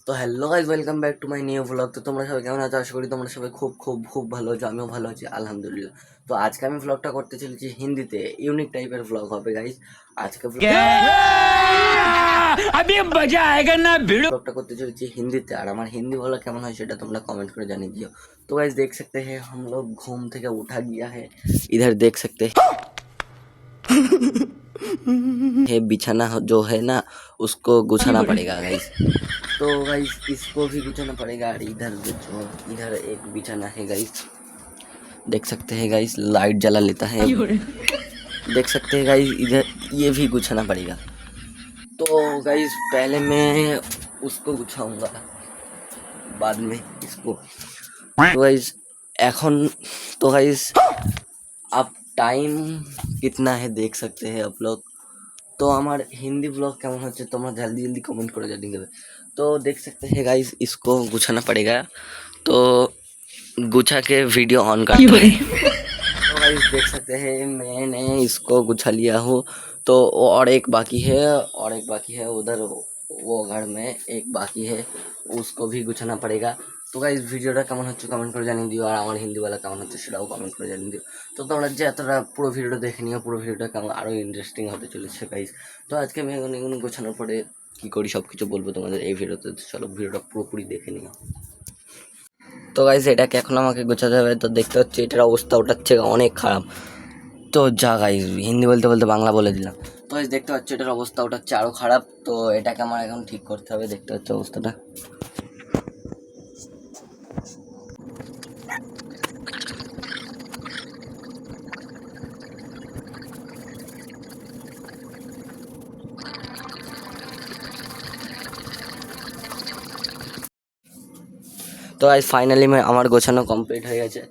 তো hello guys, welcome back to my new blog. তো তোমরা সবাই কেমন আছো? আশা করি তোমরা সবাই খুব খুব খুব ভালো আছো, আমিও ভালো আছি আলহামদুলিল্লাহ। তো আজকে আমি ব্লগটা করতে চলেছি হিন্দিতে, ইউনিক টাইপের ব্লগ হবে গাইজ। আজকে ব্লগটা করতে চলেছি হিন্দিতে, আর আমার হিন্দি বলা কেমন হয় সেটা তোমরা কমেंट করে জানিয়ে দিও। तो गाइज देख सकते हैं हम लोग घूम थे उठा गया है, इधर देख सकते हैं बिछाना जो है ना उसको गुछाना पड़ेगा गाइज। तो गाइज इसको भी गुछाना पड़ेगा, और इधर जो इधर एक बिछाना है गाइज, देख सकते हैं गाइज लाइट जला लेता है, देख सकते हैं गाइज इधर ये भी गुछाना पड़ेगा। तो गाइज पहले मैं उसको गुछाऊंगा, बाद में इसको। तो गाइज এখন तो गाइज अब टाइम कितना है देख सकते हैं आप लोग। तो हमारे हिंदी ब्लॉग केमन होच्छे তোমরা जल्दी जल्दी कमेंट করে জানিয়ে देवे। तो देख सकते हैं गाइज इसको गुछाना पड़ेगा, तो गुछा के वीडियो ऑन करते हैं। तो गाइज देख सकते हैं मैंने इसको गुछा लिया हूँ, तो और एक बाकी है, और एक बाकी है उधर वो घर में एक बाकी है, उसको भी गुछाना पड़ेगा। तो गाइज ভিডিওটা কেমন হচ্ছে কমেন্ট করে জানিয়ে দিও, আর আমার হিন্দিওয়ালা কেমন হচ্ছে সেটাও কমেন্ট করে জানিয়ে দিও। তো তোমরা যে এতটা পুরো ভিডিওটা দেখে নিও, পুরো ভিডিওটা কেমন আরও ইন্টারেস্টিং হতে চলেছে গাইজ। তো আজকে আমি এগুলো গোছানোর পরে কী করি সব কিছু বলবো তোমাদের এই ভিডিওতে। চলো ভিডিওটা পুরোপুরি দেখে নিও। তো গাইজ এটাকে এখন আমাকে গোছাতে হবে। তো দেখতে হচ্ছে এটার অবস্থা ওটার থেকে অনেক খারাপ। তো যা গাইজ হিন্দি বলতে বলতে বাংলা বলে দিলাম। তো গাইজ দেখতে পাচ্ছ এটার অবস্থা ওটার চেয়ে আরও খারাপ। তো এটাকে আমার এখন ঠিক করতে হবে, দেখতে হচ্ছে অবস্থাটা। তো গাইজ ফাইনালি আমার গোছানো কমপ্লিট হয়ে গেছে।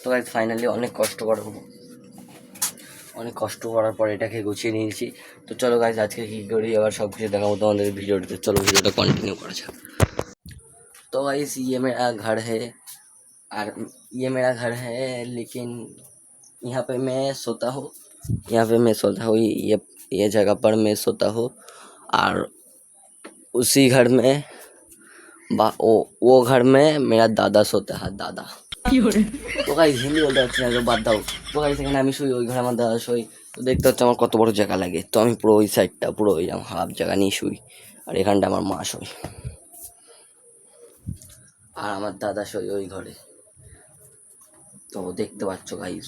তো গাইজ ফাইনালি অনেক কষ্ট করার পর এটাকে গুছিয়ে নিয়েছি। তো চলো গাইজ আজকে কী করি আবার সব কিছু দেখাবো তোমাদের ভিডিওটাতে। চলো ভিডিওটা কন্টিনিউ করা যাক। तो गाइस ये मेरा घर है, और ये मेरा घर है, लेकिन यहाँ पे मैं सोता हूँ, ये जगह पर मैं सोता हूँ। और उसी घर में वो घर में मेरा दादा सोता है, दादा। তো গাইস হিন্দি বলতে পারছি না, বাদ দাও। তো গাইস এখানে আমি শুই, ওই ঘরে আমার দাদা শুই। তো দেখতে হচ্ছে আমার কত বড় জায়গা লাগে। তো আমি পুরো ওই সাইডটা পুরো ওই হাফ জায়গা নিয়ে শুই, আর এখানটা আমার মা শুই, আর আমার দাদা শুই ওই ঘরে। তো দেখতে পাচ্ছ গাইস।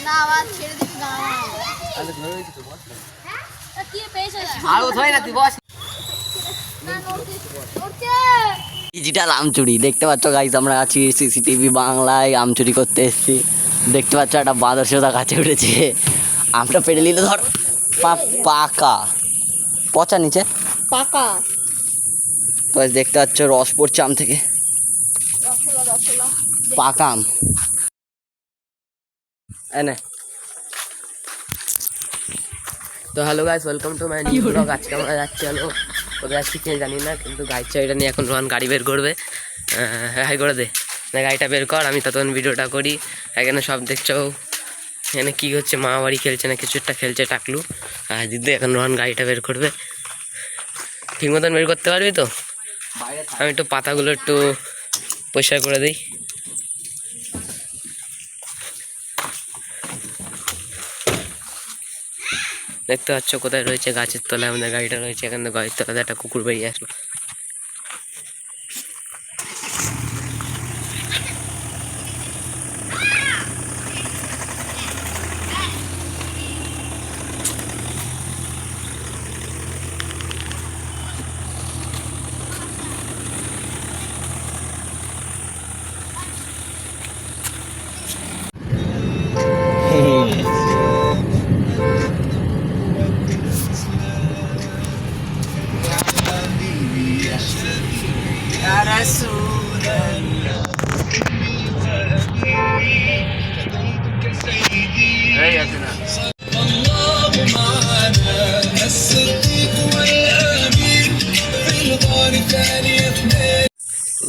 না আবার ছেড়ে দিবি গানা আরে ধরে রইছি তো বস না। কি পেয়েছ আর ও ধরে না তুই বস। না নড়ছে ডিজিটাল আমচুরি দেখতে পাচ্ছ গাইস, আমরা আছি সিসিটিভি বাংলায়, আমচুরি করতে এসেছি। দেখতে পাচ্ছ একটা বাঁদর সোদা কাছে উঠেছে, আমটা পেড়ে নিলে ধর পাকা পচা নিচে পাকা তো দেখতে পাচ্ছ রস পড়ছে আম থেকে, রসলা পাকা আম এনে। তো hello guys, welcome to my new blog. আজকে আমরা যাচ্ছি, হলো কোথায় যাচ্ছি কে জানি না, কিন্তু গাড়ি চাবিটা নিয়ে এখন রোহান গাড়ি বের করবে। হাই করে দে না, গাড়িটা বের কর, আমি ততক্ষণ ভিডিওটা করি। এখানে সব দেখছো এখানে কী হচ্ছে, মা বাড়ি খেলছে না কিছু একটা খেলছে টাকলু। আর দিদি এখন রোহান গাড়িটা বের করবে। ঠিক মতন বের করতে পারবি তো? আমি একটু পাতাগুলো একটু পরিষ্কার করে দিই। দেখতে পাচ্ছ কোথায় রয়েছে, গাছের তলায় আমাদের গাড়িটা রয়েছে। এখানে গাড়ির তলাতে একটা কুকুর বেরিয়ে আসলো।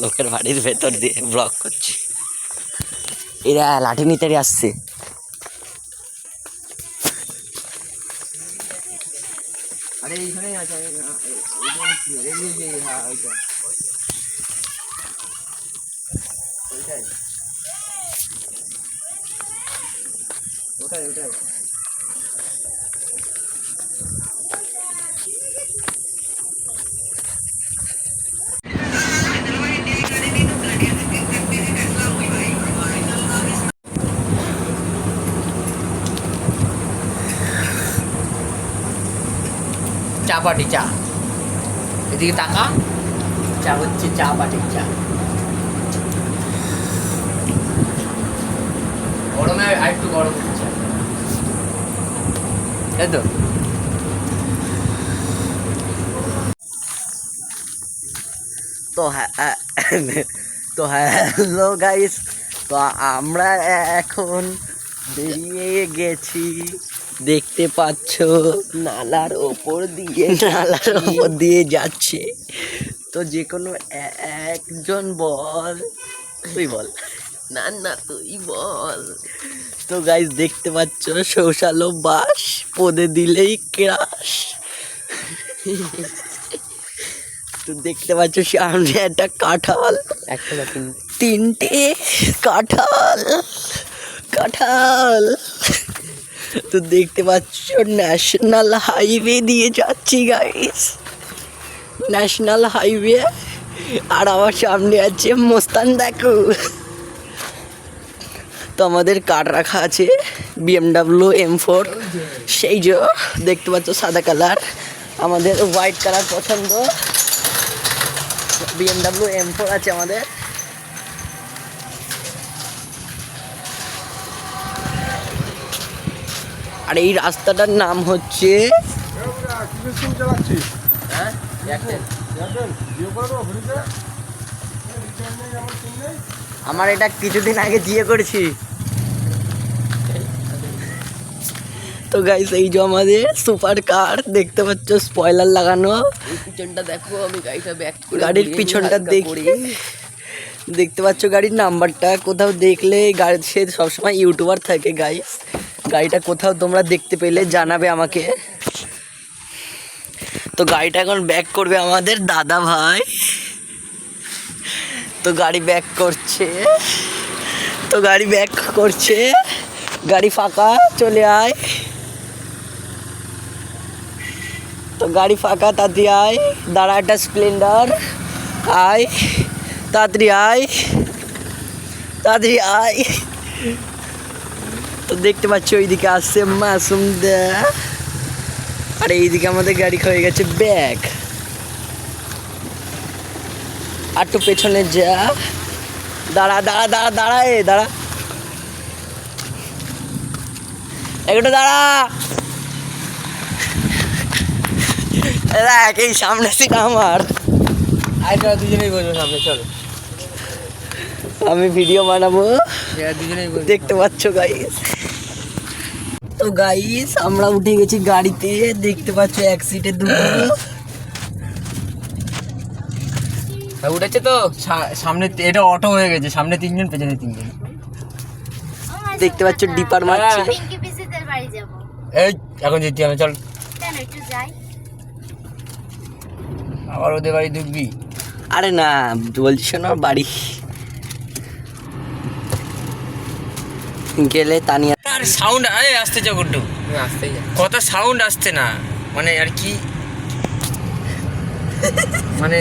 লোকের বাড়ির ভেতর দিয়ে ব্লগ করছি, এরা লাঠি নিতে আসছে। আরে এইখানেই আছে হ্যাঁ ওইটাই ওটাই ওটাই চা পাটি চা এদিকে টাকা চা হচ্ছে চা পাটির চা গরমে আর একটু গরম হচ্ছে তাই তো তো হ্যালো গাইস, তো আমরা এখন বেরিয়ে গেছি, দেখতে পাচ্ছ নালার ওপর দিয়ে যাচ্ছে। তো যে কোনো একজন বল, তুই বল না না তুই বল। তো গাইস দেখতে পাচ্ছ শৌচালো বাস পদে দিলেই ক্রাশ। তো দেখতে পাচ্ছ সামনে একটা কাঁঠাল, একটা তিনটে কাঁঠাল কাঁঠাল। তো দেখতে পাচ্ছ ন্যাশনাল হাইওয়ে দিয়ে যাচ্ছি গাইস, ন্যাশনাল হাইওয়ে। আর আমার সামনে আছে মোস্তান দেখো। তো আমাদের কার রাখা আছে BMW M4, সেই যে দেখতে পাচ্ছ সাদা কালার, আমাদের হোয়াইট কালার পছন্দ। BMW M4 আছে আমাদের। আর এই রাস্তাটার নাম হচ্ছে আমার এটা কিছুদিন আগে জিও করেছি। তো গাইস এই যে আমাদের সুপার কার দেখতে পাচ্ছ, স্পয়লার লাগানো। এই পিছনটা দেখো, আমি গাড়িটা ব্যাক করে গাড়ির পিছনটা দেখতে পাচ্ছ, গাড়ির নাম্বারটা কোথাও দেখলে গাড়ি, সে সবসময় ইউটিউবার থাকে গাইস, গাড়িটা কোথাও তোমরা দেখতে পেলে জানাবে আমাকে। তো গাড়িটা এখন ব্যাক করবে আমাদের দাদা ভাই। তো গাড়ি ব্যাক করছে, তো গাড়ি ব্যাক করছে, গাড়ি ফাঁকা, চলে আয়। তো গাড়ি ফাঁকা, তাড়াতাড়ি আয়, দাঁড়া একটা স্প্লেন্ডার, আয় তাড়াতাড়ি আয়, তাড়াতাড়ি আয়। তো দেখতে পাচ্ছ ওইদিকে আসছে মাসুম দা, আর এইদিকে আমাদের গাড়ি হয়ে গেছে ব্যাগ। আর তো পেছনে যা, দাঁড়া দাঁড়া দাঁড়া দাঁড়া, দাঁড়া একটু দাঁড়া, একই সামনে সিট আমার। দুজনেই বসবো সামনে, চলো আমি ভিডিও বানাবো, দুজনেই দেখতে পাচ্ছ গাইস। তো গাইস আমরা উঠে গেছি গাড়িতে, দেখতে পাচ্ছ এক সিটে দুটো। উঠেছে তো সামনে, এটা অটো হয়ে গেছে, সামনে তিনজন পেছনে তিনজন। দেখতে পাচ্ছ ডিপার মারছে। পিঙ্কি পিসিদের বাড়ি যাব। এই এখন যেতে হবে, চল কেন একটু যাই? আবার ওদের বাড়ি ঢুকবি? আরে না বলছি না, বাড়ি গেলে তানিয়া। আর সাউন্ড আরে আসতে যাও গুড্ডু, আসতে যা, কথা সাউন্ড আসছে না, মানে আর কি, মানে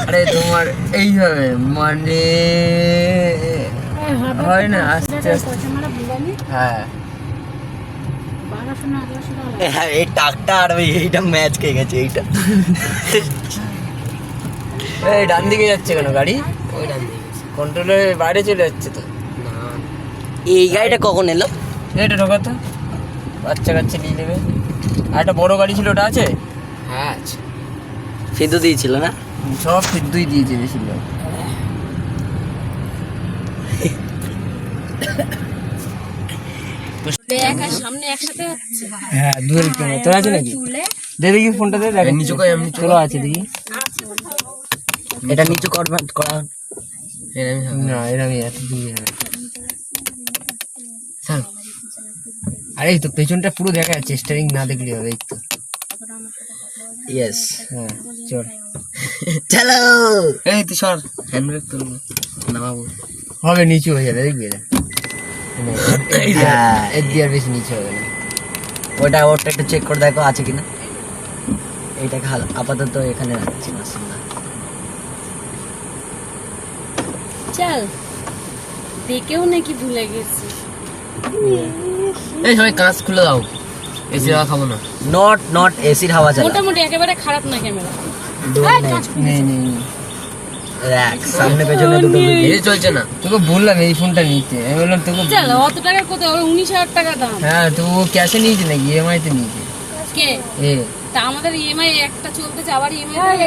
আরে তোমার এইভাবে মানে হয় না, আস্তে আস্তে। হ্যাঁ হ্যাঁ এই টাকটা আর ওই এইটা ম্যাচ খেয়ে গেছে এইটা। এই ডান দিকে যাচ্ছে কেন গাড়ি? ওই ডান দিকে কন্ট্রোলের বাইরে চলে যাচ্ছে তো। না এই গাড়িটা কখন এলো? এটা ঢোকা তো, বাচ্চা কাচ্চা নিয়ে নেবে। আর একটা বড় গাড়ি ছিল, ওটা আছে? হ্যাঁ আছে, সিদ্ধ দিয়েছিল না? সব সিদ্ধই দিয়েছে বেশিরভাগ। সামনে একসাথে হচ্ছে। হ্যাঁ দুয়ের ক্যামেরা তোর আছে নাকি? দে দেখি ফোনটা দে, দেখ নিচু করে, এমনি তোলা আছে দেখি। এটা নিচু করা না এরকমই এত দূরে হবে। চল, আরে এই তো পেছনটা পুরো দেখা যাচ্ছে, স্টিয়ারিং না দেখলে হবে। এই তো यस হ্যাঁ চল चलो এই তুই সর হ্যান্ডব্রেক তোর নামাবো হবে নিচু হয়ে যাবে দেখবি না এর দিয়ে আর বেশি নিচু হবে না ওটা ওটা একটু চেক করে দেখো আছে কিনা এইটাকে আপাতত এখানে রাখছি মাশাআল্লাহ চল দেখেও নাকি ভুলে গেছি এই সবাই কাঁচ খুলে দাও এসি হাওয়া খাবো না नॉट एसिड हवा चला মোটামুটি একেবারে খারাপ না ক্যামেরা নেই নেই रैक सामने পেছনে দুটো এই চলছে না তোকে বললাম এই ফোনটা নিতে আমি বললাম তোকে চল অত টাকা কত 19,000 টাকা দাম হ্যাঁ তো ও ক্যাশে নিয়েছে নাকি ইএমআই তে নিয়েছে কে এ তা আমাদের ইএমআই একটা চলতেছে আবার ইএমআই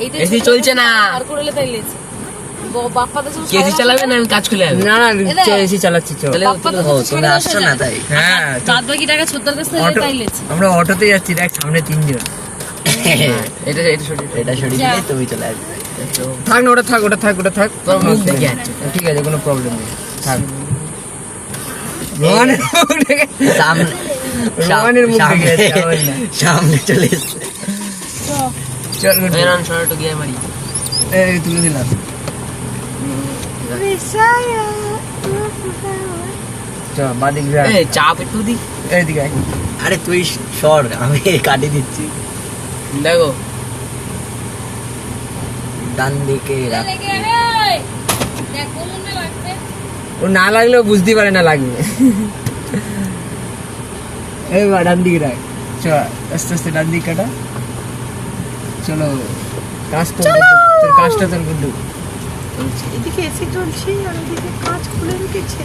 এইটা এসি চলছে না। আর করলে তাইলেছে বাপ্পাদের সব এসি চালাবে না আমি কাজ খুলে যাবে না না এসি চালাচ্ছি চল বাপ্পাদের ও তুমি আসছো না তাই হ্যাঁ বাদ বাকি টাকা ছোটদের কাছ থেকে তাইলেছে আমরা অটোতে যাচ্ছি দেখ সামনে তিনজন এটা এটা সরি এটা সরিয়ে যা। দিলে তুমি চলে আসবে থাক না ওটা থাক তোর মুখ দেখে যাচ্ছে ঠিক আছে কোনো প্রবলেম নেই থাক রোহানের মুখ দেখে সামনে রোহানের মুখ দেখে যাচ্ছে আমার না। সামনে চলে এসছে চল গুড রান শর্ট গিয়ে মারি এই তুলে দিলাম চল বাদিক যা এই চাপ একটু দি এইদিকে আয়। আরে তুই সর আমি কাটি দিচ্ছি দেখো ডান দিকে রাখ লেগে আরে দেখ কোন মনে লাগবে ও না লাগলেও বুঝতে পারে না লাগবে এই বা ডান দিকে রাখ চল আস্তে আস্তে ডান দিকে কাটা চলো কাজটা তোর কাজটা তোর গুড্ডু এদিকে এসি চলছে আর ওদিকে কাজ খুলে রেখেছে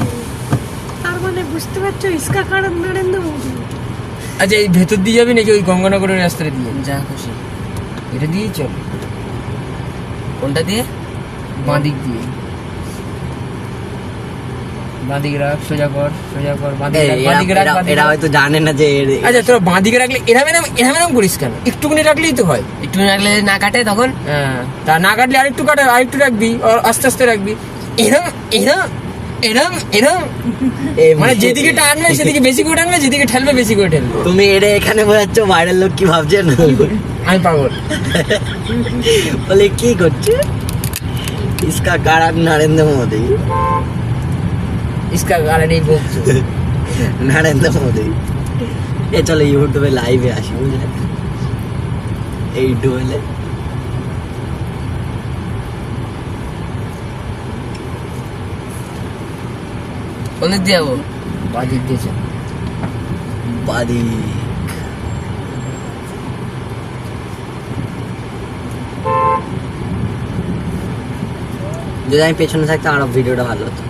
তার মানে বুঝতে পারছো ইসকা কারণ নরেন্দ্র মোদী আচ্ছা এই ভেতর দিয়ে যাবি নাকি ওই গঙ্গানগরের রাস্তাটা দিয়ে যা খুশি এটা দিয়েই চল কোনটা দিয়ে বাঁদিক দিয়ে বাঁদিকে রাখ সোজা কর বাঁদিকে রাখ এরা হয়তো জানে না যে আচ্ছা তোরা বাঁদিকে রাখলে এরম করিস কেন একটুখানি রাখলেই তো হয় একটুখানি রাখলে না কাটে তখন হ্যাঁ তা না কাটলে আরেকটু কাটে আরেকটু রাখবি আর আস্তে আস্তে রাখবি এরম মানে যেদিকে টানবে সেদিকে বেশি করে টানবে যেদিকে ঠেলবে বেশি করে ঠেলবে তুমি এটা এখানে বোঝাচ্ছ বাইরের লোক কি ভাবছেন আমি পাগল বলে কি করছে इसका कारण नरेंद्र मोदी इसका कारण ही বকছো नरेंद्र मोदी এ চলো ইউটিউবে লাইভে আসি বুঝলে এই ডোলে কোন দিক দিয়ে যাবো বাদিক দিয়েছে বাদি যদি আমি পেছনে থাকতাম আরো ভিডিওটা ভালো হতো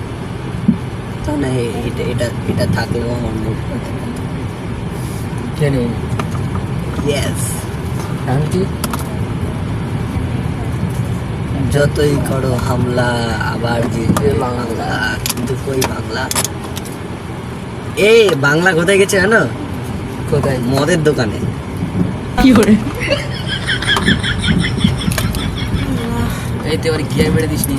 তো না এটা এটা এটা থাকলেও আমার মুড কেনে ইয়েস শান্তি যতই করো হামলা আবার জিতবে বাংলা কিন্তু কই বাংলা এই বাংলা কোথায় গেছে জানো কোথায় মদের দোকানে কি করে এই তো আর গিয়ার মেরে দিস নি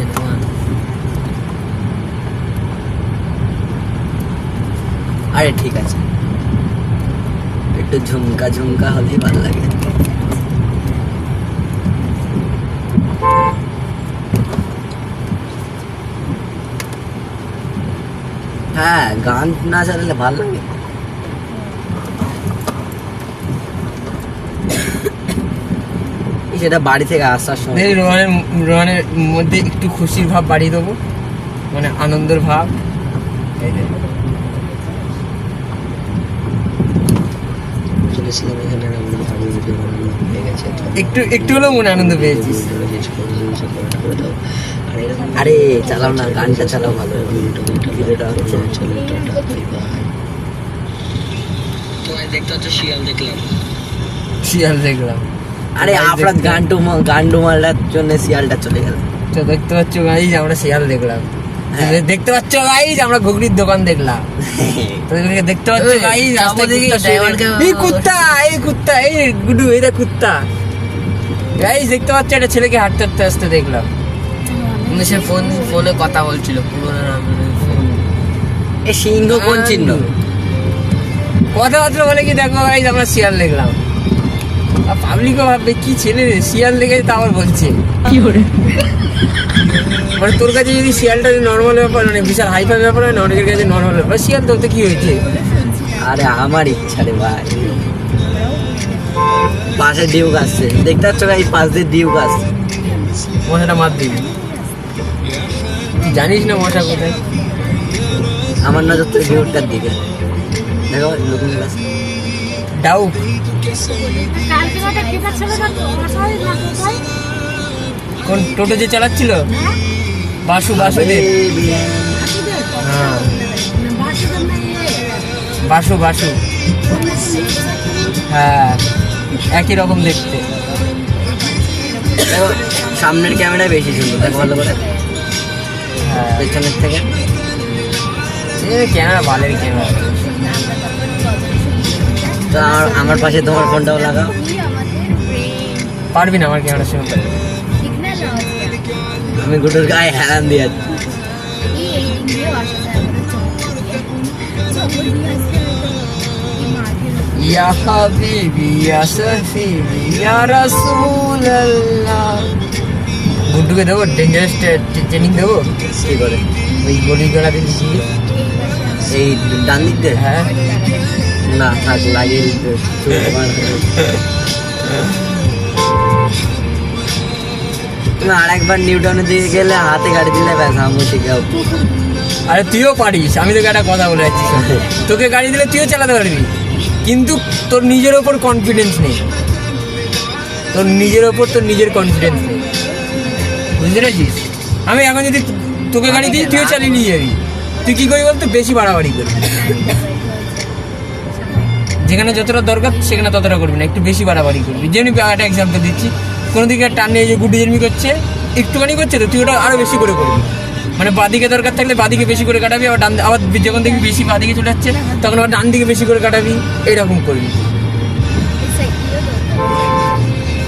আরে ঠিক আছে একটু ঝুমকা ঝুমকা হলেই ভালো লাগে হ্যাঁ গান না চালালে ভালো লাগে সেটা বাড়ি থেকে আসার সময় রোহানের মধ্যে একটু খুশির ভাব বাড়িয়ে দেবো মানে আনন্দের ভাব এই যে চলেছিলাম এখানে হয়ে গেছে একটু হলেও মনে আনন্দ পেয়েছিস আরে চালাও না গানটা চালাও ভালো ভিডিওটা হচ্ছে দেখতে হচ্ছে শিয়াল দেখলাম আরে আপনার গান্ডুমালটার জন্য শিয়ালটা চলে গেল তো দেখতে পাচ্ছ গাইজ আমরা শিয়াল দেখলাম দেখতে পাচ্ছ গাইজ আমরা ঘুগনির দোকান দেখলাম তোদেরকে দেখতে পাচ্ছ গাইজ এই কুত্তা এই গুডু এটা কুত্তা গাইজ দেখতে পাচ্ছ একটা ছেলেকে হাঁটতে হাঁটতে আসতে দেখলাম সে ফোনে কথা বলছিল পুরোনো এই সিংহ কোন চিহ্ন কথাবার্তা বলে কি দেখো গাইজ আমরা শিয়াল দেখলাম পাবলিকও ভাববে কি ছেলে রে, শিয়াল দেখে তা আবার বলছে মানে তোর কাছে যদি শিয়ালটা নর্মাল ব্যাপার মানে বিশাল হাইফাই ব্যাপার হয় না, অনেকের কাছে নর্মাল ব্যাপার, শিয়াল তো কি হয়েছে? আরে আমার ইচ্ছা রে ভাই। পাশে ডিউক আসছে, দেখতে পাচ্ছ ভাই, পাশ দিয়ে ডিউক আসছে। মশাটা মার দিবি, তুই জানিস না মশা কোথায়? আমার নজর তো ডিউকটার দিকে। দেখো নতুন গাছ ডাউক কালকে ওটা খেতে ছিল না তো মশাই না কোথায়? কোন টোটো যে চালাচ্ছিল? বাসু বাসুদেব, হ্যাঁ বাসু বাসু, হ্যাঁ একই রকম দেখতে। দেখো সামনের ক্যামেরায় বেশি সুন্দর, দেখো ভালো করে। হ্যাঁ পেছনের থেকে ক্যামেরা বালের ক্যামেরা। তো আমার পাশে তোমার ফোনটাও লাগাও। পারবি না আমার ক্যামেরার সঙ্গে? আমি গুটোর গায়ে হেরান দিয়ে যাচ্ছি। ইয়া হাবিবি ইয়া সফিবি ইয়া রাসূলুল্লাহ। গুড্ডুকে দেবো ডেঞ্জারাস ট্রেনিং দেবো। কি করে? ওই গলি গলাতে দিচ্ছি। এই ডান দিক দিয়ে? হ্যাঁ না থাক, লাগিয়ে দিতে। তুমি আর একবার নিউটনের দিকে গেলে হাতে গাড়ি দিলে ব্যাস আমি শিখাও। আরে তুইও পারিস, আমি তোকে একটা কথা বলে যাচ্ছি, তোকে গাড়ি দিলে তুইও চালাতে পারবি, কিন্তু তোর নিজের ওপর কনফিডেন্স নেই, তোর নিজের ওপর তোর নিজের কনফিডেন্স নেই, বুঝতে পেরেছিস? আমি এখন যদি তোকে গাড়ি দিই তুইও চালিয়ে নিয়ে যাবি, তুই কী করবি বলতো? বেশি বাড়াবাড়ি করবি, যেখানে যতটা দরকার সেখানে ততটা করবি না, একটু বেশি বাড়াবাড়ি করবি। যেমনি একটা এক্সাম্পল দিচ্ছি, কোনো দিকে টান নিয়ে যে গুড্ডু জেরমি করছে, একটুখানি করছে তো তুই ওটা আরও বেশি করে করবি, মানে বাদিকে দরকার থাকলে বাদিকে বেশি করে কাটাবি, আবার ডান আবার যখন দেখবি বেশি বাদিকে চলে যাচ্ছে তখন আবার ডান দিকে বেশি করে কাটাবি, এইরকম করবি।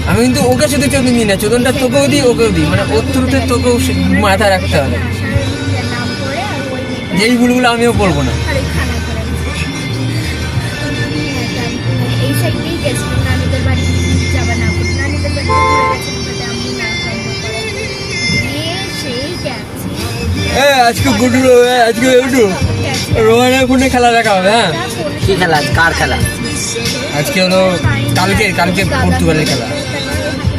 আমি কিন্তু ওকে শুধু চোদন দিই না, চোদনটা তোকেও দিই ওকেও দিই, মানে ওর থ্রুতে তোকেও মাথায় রাখতে হবে যে এই ভুলগুলো আমিও করবো না। আজকে গুড্ডু আজকে একটু রোহানের ফোনে খেলা দেখা হবে। হ্যাঁ কি খেলা? কার খেলা? আজকে হলো কালকে পর্তুগালের খেলা।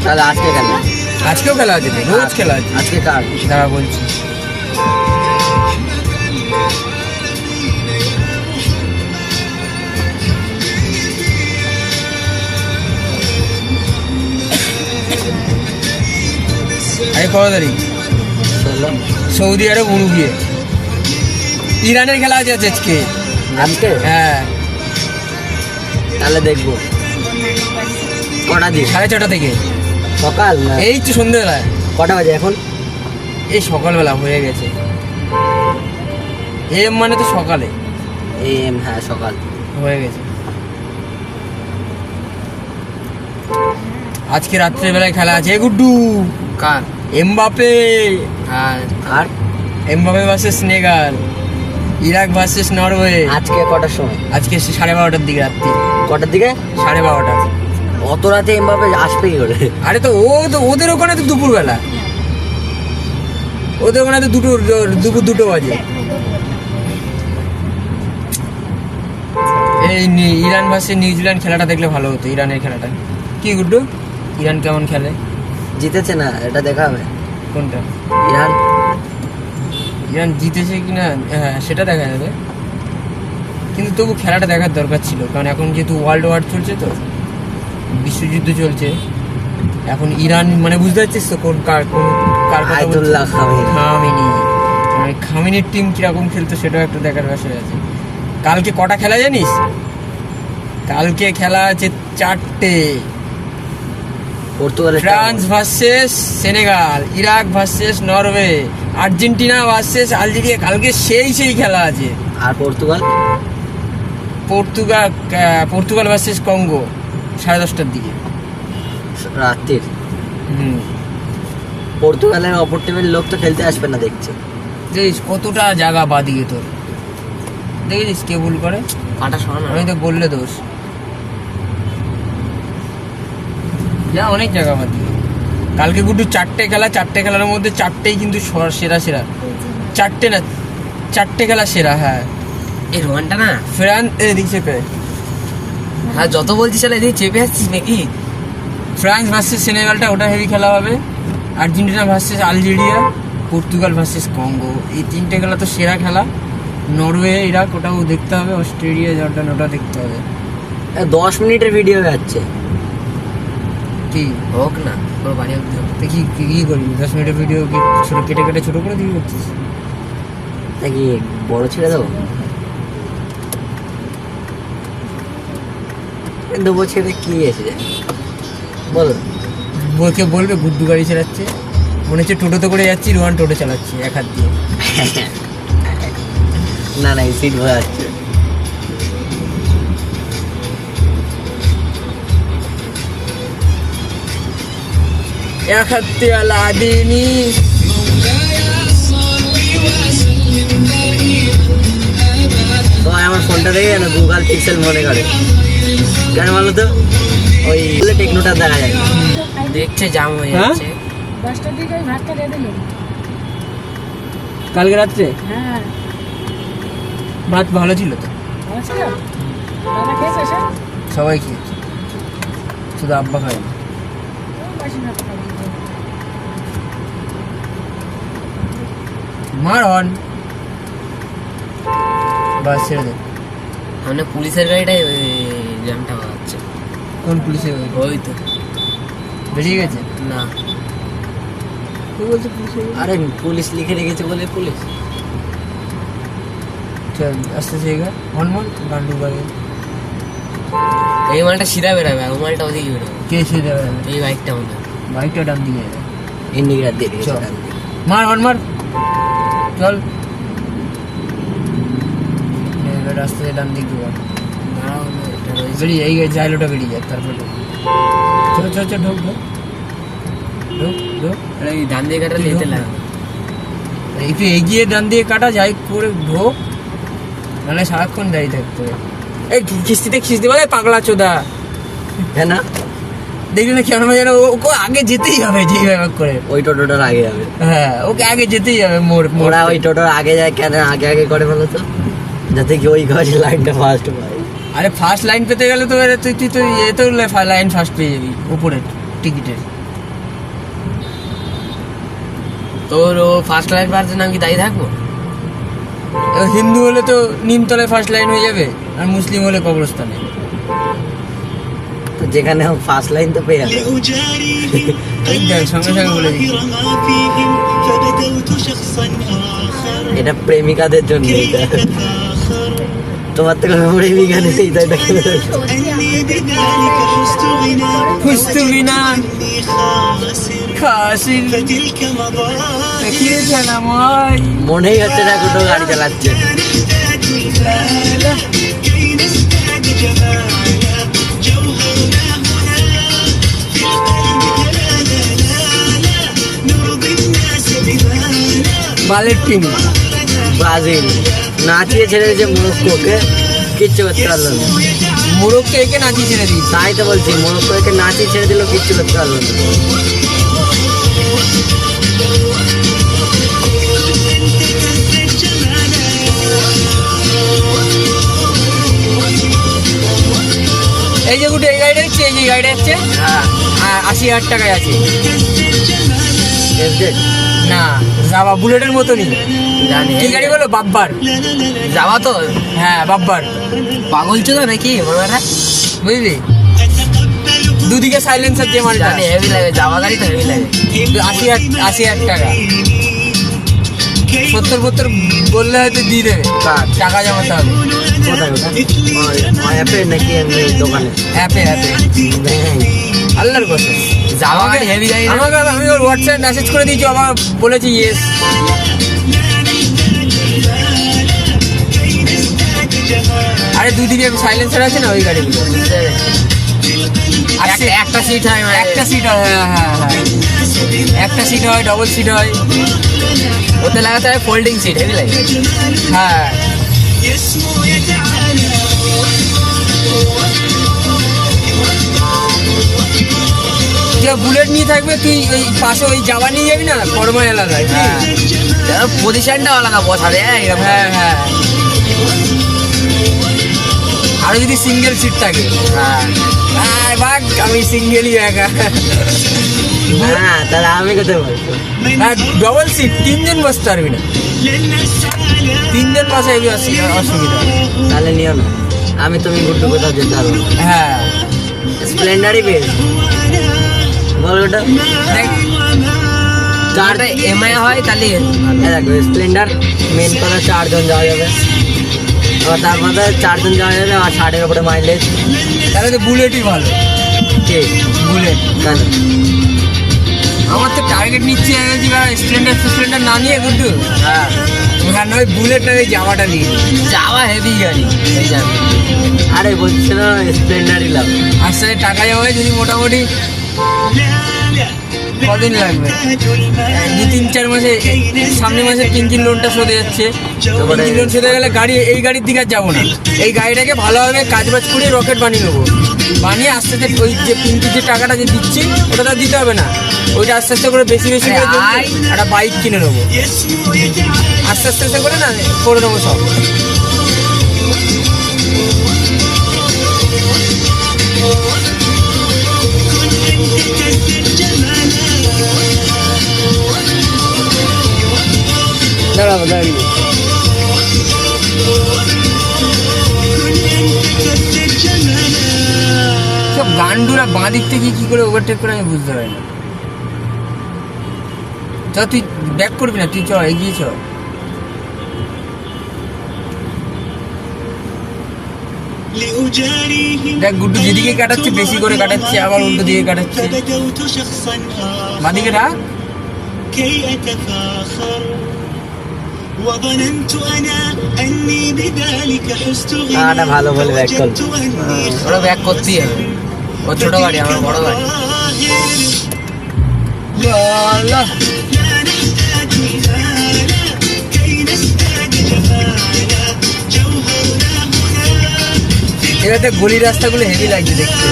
তাহলে আজকে খেলা? আজকেও খেলা আছে, রোজ খেলা আছে। আজকে কার? দাঁড়া বলছি। আরে কত তারিখ? সৌদি আরব উরুগুয়ে। ইরানের খেলা আছে আজকে। আজকে? হ্যাঁ তাহলে দেখবো। কটা দিন? 6:30 থেকে। সকাল না? এই তো সন্ধ্যেবেলায়। কটা বাজে এখন? এই সকালবেলা হয়ে গেছে। এম মানে তো সকালে। এম, হ্যাঁ সকাল হয়ে গেছে। আজকে রাত্রেবেলায় খেলা আছে গুড্ডু। কার? এমবাপে। হ্যাঁ। আর Mbappe versus Senegal, Iraq versus Norway. আজকে কটার সময়? আজকে 12:30টার দিকে, রাত্রি কটার দিকে? 12:30। অত রাতে এমবাপে আসবে কি করে? আরে তো ওদের ওখানে তো দুপুরবেলা, ওদের ওখানে তো দুপুর 2 বাজে। এই ইরান ভার্সেস নিউজিল্যান্ড খেলাটা দেখলে ভালো হতো, ইরানের খেলাটা। কি গুড্ডু, ইরান কেমন খেলে? জিতেছে না, এটা দেখা হবে। কোনটা? ইরান জিতেছে কিনা, হ্যাঁ সেটা দেখা যাবে, কিন্তু তবু খেলাটা দেখার দরকার ছিল, কারণ এখন যেহেতু ওয়ার্ল্ড ওয়ার চলছে, তো বিশ্বযুদ্ধ চলছে এখন। ইরান মানে বুঝতে পারছিস তো কার আয়াতুল্লাহ খামেনি, মানে খামেনির টিম কিরকম খেলতো সেটাও একটা দেখার বিষয় আছে। কালকে কটা খেলা জানিস? কালকে খেলা আছে 4টে। Portugal, France versus Senegal, Iraq versus Norway, Argentina versus Algeria. কালকে সেই খেলা আছে। আর পর্তুগাল ভার্সেস কঙ্গো 10:30টার দিকে রাত্রির। পর্তুগালের অপর টিমের লোক তো খেলতে আসবে না দেখছি। দেখিস কতটা জায়গা বাদিকে তোর, দেখেছিস কে ভুল করে? কাটা সরানো। আমি তো বললে দোষ। না অনেক জায়গা বাদ দিয়ে। কালকে গুড্ডু 4টে খেলা, 4টে খেলার মধ্যে 4টেই কিন্তু সেরা সেরা। 4টে না 4টে খেলা সেরা। হ্যাঁ এই রোহানটা না, ফ্রান্স এদিক চেপে, হ্যাঁ যত বলছিস তাহলে এদিকে চেপে আসছিস নাকি? ফ্রান্স ভার্সেস সেনেগালটা ওটা হেভি খেলা হবে। Argentina versus Algeria, Portugal versus Congo, এই 3টে খেলা তো সেরা খেলা। নরওয়ে ইরাক ওটাও দেখতে হবে, অস্ট্রেলিয়া জর্ডান ওটা দেখতে হবে। 10 মিনিটের ভিডিও যাচ্ছে। কি হোক না, তোর বাড়ি অব্দি হোক। তুই কি করবি? 10 মিনিটের ভিডিও কি ছোটো কেটে কেটে ছোটো করে দিবি করছিস? তা কি বড় ছেড়ে দেবো? দেবো ছেড়ে কি এসে বল। বউকে বলবে গুড্ডু গাড়ি চালাচ্ছে, মনে হচ্ছে টোটোতে করে যাচ্ছি, রোহান টোটো চালাচ্ছি এক হাত দিয়ে। না না, সিট ভরা যাচ্ছে। এক হাত দিয়ে আলাদিনী। তো আমার ফোনটা দেখে যেন গুগল পিক্সেল মনে করে, কেন বলো তো? ওই টেকনোটা দেখা যায়। দেখছে জাম হয়ে হ্যাঁ? যাচ্ছে। 10টার দিকে ওই ভাতটা দিয়ে দিল। কালকে রাত্রে হ্যাঁ ভাত ভালো ছিল তো, ভালো ছিল। দাদা খেয়েছে সে? সবাই খেয়েছে, শুধু আব্বা খায়। বাসি ভাত খাবে। মার হন বাস ছেড়ে দে। মানে পুলিশের গাড়িটাই জ্যামটা হচ্ছে। কোন পুলিশে ওই তো বেরিয়ে গেছে? না, তুই বলছে পুলিশে? আরে পুলিশ লিখে রেখেছে বলে পুলিশ। চল আস্তে আস্তে এগা, হনুমান গান্ডু গাড়ি। এই মালটা সিধা বেরাবে, আর ও মালটা ওদিকে বেরোবে। কে সে যাবে? এই বাইকটা মনে বাইকটা ডান দিকে যাবে। ইন্ডিকেটার দিয়ে রেখেছে চল। ডান দিকে। মার হন মার, চল এবার রাস্তা দিয়ে ডান দিক দেবো। বেরিয়ে এই জাইলোটা বেরিয়ে যায়, তারপরে ঢোক। চল চল চল, ঢোক ঢোক ঢোক ঢোক। এই ডান দিকে কাটা তুই লেতে ঢোক না। লাগবে। একটু এগিয়ে ডান দিয়ে কাটা যাই করে ঢোক, নাহলে সারাক্ষণ দাঁড়িয়ে থাকতে হবে। এই খিস্তিতে খিস্তি বলে পাগলা চোদা, হ্যাঁ না, দেখলি না কেন যেন ওকে আগে যেতেই হবে যেই ব্যাপার করে। ওই টোটোটার আগে যাবে। হ্যাঁ ওকে আগে যেতেই হবে মোড় মোড়। ওরা ওই টোটোর আগে যায় কেন আগে আগে করে বলো তো? যাতে কি ওই গাড়ির লাইনটা ফার্স্ট পায়। আরে ফার্স্ট লাইন পেতে গেলে তো তুই তুই তো এ তো লাইন ফার্স্ট পেয়ে যাবি উপরের টিকিটের। তোর ও ফার্স্ট লাইন পার্সেন্ট আমি কি দায়ী থাকবো? হিন্দু হলে তো নিমতলায় ফার্স্ট লাইন হয়ে যাবে, আর মুসলিম হলে কবরস্থানে। তো যেখানে হোক ফার্স্ট লাইন তো পেয়ে যাবে। এই দেখ, সঙ্গে সঙ্গে বলে দিচ্ছি। এটা প্রেমিকাদের জন্য। এটা তোমার তো কোনো প্রেমিকা নেই, তাই এটা কেন? খুঁজতে বিনা খাসিল দেখিয়েছে না মই। মনেই হচ্ছে না কোনো গাড়ি চালাচ্ছে। বালের টিম ব্রাজিল নাচিয়ে ছেড়ে দিয়েছে মরক্কোকে, কিচ্ছু করতে পারলো না। মোরগকে একে নাচিয়ে ছেড়ে দিয়েছে। তাই তো বলছি, মরক্কোকে নাচিয়ে ছেড়ে দিল, কিচ্ছু করতে পারলো না। এই যে গুটে এই গাড়িটা হচ্ছে, এই যে গাড়িটা হচ্ছে হ্যাঁ, 80,000 টাকায় আছে। FZ না যাবা বুলেটের মতনই। জানি কি গাড়ি বলো? বাব্বার। যাওয়া তো হ্যাঁ বাব্বার, পাগল চোদা নাকি ওনারা? বুঝলি? দুদিকে সাইলেন্সার যে মালটা, জানি হেভি লাগে, যাওয়া গাড়ি তো হেভি লাগে। 80,000 টাকা। 70 বললে হয়তো দিয়ে দেবে, কার? টাকা জমাতে হবে। কোথায় ওটা? অ্যাপে নাকি এমনি দোকানে? অ্যাপে অ্যাপে ব্যাং। আল্লাহর কথা। যাওয়া গাড়ি হেভি গাড়ি না? আমাকে আমি ওর হোয়াটসঅ্যাপ মেসেজ করে দিয়েছি, আমার বলেছি ইয়েস। আরে দুদিকে সাইলেন্সার আছে না ওই গাড়িগুলো। বুঝতে পেরেছি। একটা সিট হয় মানে একটা সিট হয়, হ্যাঁ হ্যাঁ হ্যাঁ, একটা সিট হয়, ডবল সিট হয়। ওতে লাগাতে হয় ফোল্ডিং সিট, হেভি লাগে। হ্যাঁ বুলেট নিয়ে থাকবে, তুই ওই পাশে ওই যাওয়া নিয়ে যাবি না কর্মা এলাকায়। হ্যাঁ পজিশনটা আলাদা বসাবে এরকম। হ্যাঁ হ্যাঁ, আরো যদি সিঙ্গেল সিট থাকে, হ্যাঁ ভাগ আমি সিঙ্গেলই একা। হ্যাঁ তাহলে আমি কোথায় বলবো? হ্যাঁ ডবল সিট, 3 জন বসতে পারবি না, 3 জন বসে হেবি অসুবিধা। তাহলে নিও না, আমি তুমি গুড্ডু কোথাও যেতে পারবো না। হ্যাঁ স্প্লেন্ডারই বেশ বল ওটা। দেখ, চারটা এমআই হয় তাহলে দেখো স্প্লেন্ডার মেন কথা 4 জন যাওয়া যাবে, আবার তার মধ্যে 4 জন যাওয়া যাবে, আর 60-এর উপরে মাইলেজ। তাহলে তো বুলেটই ভালো। ঠিক বুলেট কেন? আমার তো টার্গেট নিচ্ছে স্প্লেন্ডার না নিয়ে গুড্ডু, হ্যাঁ হ্যাঁ নয় বুলেট না ওই যাওয়াটা নিয়ে। যাওয়া হেভি গাড়ি এই জানো। আরে বলছিল স্প্লেন্ডারই লাভ। আর সাথে টাকা যাবে যদি মোটামুটি কদিন লাগবে, 2-3-4 মাসে, সামনের মাসে পিঙ্কির লোনটা শোধে যাচ্ছে। পিঙ্কির লোন শোধে গেলে গাড়ি, এই গাড়ির দিকে আর যাবো না, এই গাড়িটাকে ভালোভাবে কাজবাজ করে রকেট বানিয়ে নেবো, বানিয়ে আস্তে আস্তে ওই যে পিঙ্কির যে টাকাটা যে দিচ্ছি ওটা তো দিতে হবে না, ওইটা আস্তে আস্তে করে বেশি বেশি করে একটা বাইক কিনে নেবো, আস্তে আস্তে আস্তে করে না করে নেবো সব। দাঁড়াবো দাঁড়িয়ে সব গান্ডুরা বাঁ দিক থেকে কি করে ওভারটেক করে আমি বুঝতে পারি না। চ তুই ব্যাক করবি না, তুই চ এগিয়ে চ। দেখ গুড্ডু যেদিকে কাটাচ্ছে বেশি করে কাটাচ্ছে, আবার উল্টো দিকে কাটাচ্ছে, বাঁ দিকে রাখ। كي أتفاخر وظننت أنا أني بذلك حزت আটা ভালো বলে ব্যাক কর। ওরা ব্যাক করতেই হবে, ও ছোট গাড়ি আমার বড় গাড়ি। আল্লাহ এটাতে গলি রাস্তাগুলো হেভি লাগছে দেখতে।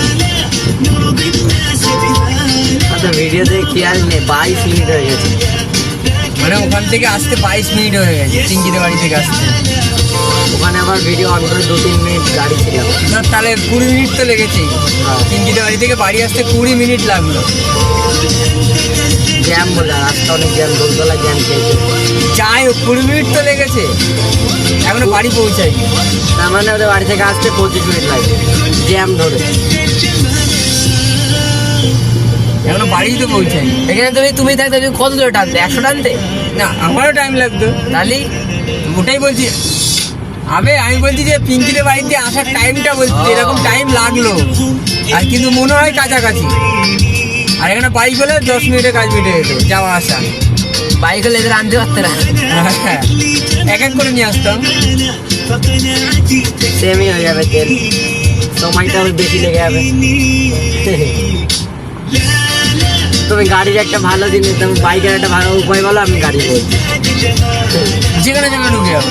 আচ্ছা ভিডিওতে খেয়াল নেই 22 মিনিট হয়ে গেছে, মানে ওখান থেকে আসতে 22 মিনিট হয়ে গেছে চিঙ্কিদের বাড়ি থেকে আসতে। ওখানে আবার ভিডিও অন করে 2-3 মিনিট গাড়ি ছিল। না তাহলে 20 মিনিট তো লেগেছে, চিঙ্কিদের বাড়ি থেকে বাড়ি আসতে 20 মিনিট লাগলো। জ্যাম বলে রাস্তা অনেক জ্যাম, দোলতলা জ্যাম খেয়েছে। যাই হোক 20 মিনিট তো লেগেছে, এখনো বাড়ি পৌঁছাই। তার মানে ওদের বাড়ি থেকে আসতে 25 মিনিট লাগবে জ্যাম ধরে। এখনো বাড়িই তো পৌঁছাই। এখানে তুমি থাকতে তুমি কত দূরে টানতে? 100 টানতে? না আমারও টাইম লাগতো, তাহলে ওটাই বলছি। আমি বলছি যে পিঙ্কিদের বাড়িতে আসার টাইমটা বলছি, এরকম টাইম লাগলো, আর কিন্তু মনে হয় কাছাকাছি। আর এখানে বাইক হলে 10 মিনিটে কাজ মিটে যেত, যাওয়া আসা। বাইক হলে এদের আনতে পারতে না, এক এক করে নিয়ে আসতাম। সেমই হয়ে যাবে, তেল সময়টা বেশি লেগে যাবে। তুমি গাড়ির একটা ভালো জিনিস, তুমি বাইকের একটা ভালো উপায় বলো, আমি গাড়ি বলছি। যেখানে যেখানে ঢুকে যাবো,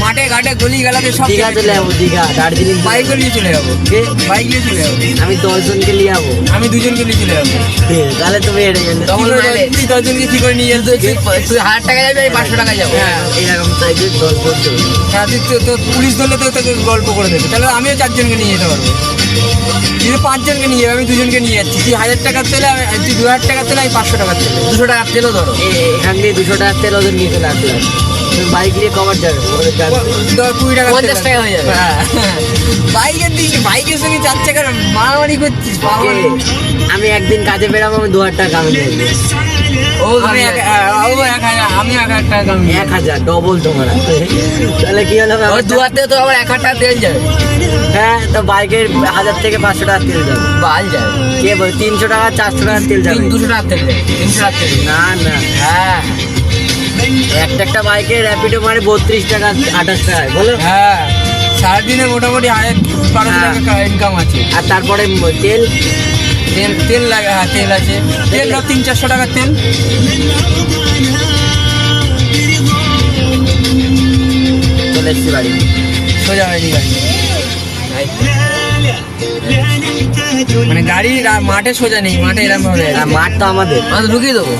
মাঠে ঘাটে গলি গালাতে সব দীঘা চলে যাবো, দীঘা দার্জিলিং বাইক নিয়ে চলে যাবো, বাইক নিয়ে চলে যাবো। আমি 10 জনকে নিয়ে যাবো, আমি 2 জনকে নিয়ে চলে যাবো। তাহলে তুমি হেরে গেলে। তুই 10 জনকে কি করে নিয়ে যেতে? তুই 1000 টাকা যাবে, আমি 500 টাকা যাবো। হ্যাঁ। এরকম সাইজের 10 জন চলবে। হ্যাঁ তো পুলিশ ধরলে তো তোকে গল্প করে দেবে, তাহলে আমিও 4 জনকে নিয়ে যেতে পারবো। তুই 5 জনকে নিয়ে যাবে, আমি 2 জনকে নিয়ে যাচ্ছি। তুই 1000 টাকার তেলে, তুই 2000 টাকার তেলে, আমি 500 টাকার তেলে। 200 টাকার তেলও ধরো, এখান দিয়ে 200 টাকার তেল ওদের নিয়ে চলে আসলাম। বাইক নিয়ে কভার যাবে, 20 টাকা 50 টাকা হয়ে যাবে। বাইকের দিকে, বাইকের সঙ্গে 4 চাকার মারামারি করছিস বাবা। আমি একদিন কাজে বেরাবো, আমি 2000 টাকা কামিয়ে দেবো। আমি 1000 টাকা কামি। 1000 ডবল তোমরা, তাহলে কি হলো? 2000 তো আবার 1000 টাকা তেল যাবে। হ্যাঁ তো বাইকের 1000 থেকে 500 টাকা তেল যাবে, বাল যাবে। কে বল 300 টাকা 400 টাকা তেল যাবে? 200 টাকা তেল যাবে, 300 টাকা তেল না না। হ্যাঁ একটা বাইকে র্যাপিডো মারে 32 টাকা 28 টাকা, বলো। হ্যাঁ সারাদিনে মোটামুটি 1200 টাকা ইনকাম আছে। আর তারপরে তেল তেল লাগে। হ্যাঁ তেল আছে, তেল 300-400 টাকার তেল। চলে এসছি বাড়ি, সোজা হয়নি গাড়ি, মানে মানে গাড়ি মাঠে সোজা নেই, মাঠে এরকম ভাবে মাঠ তো আমাদের ঢুকিয়ে দেবো।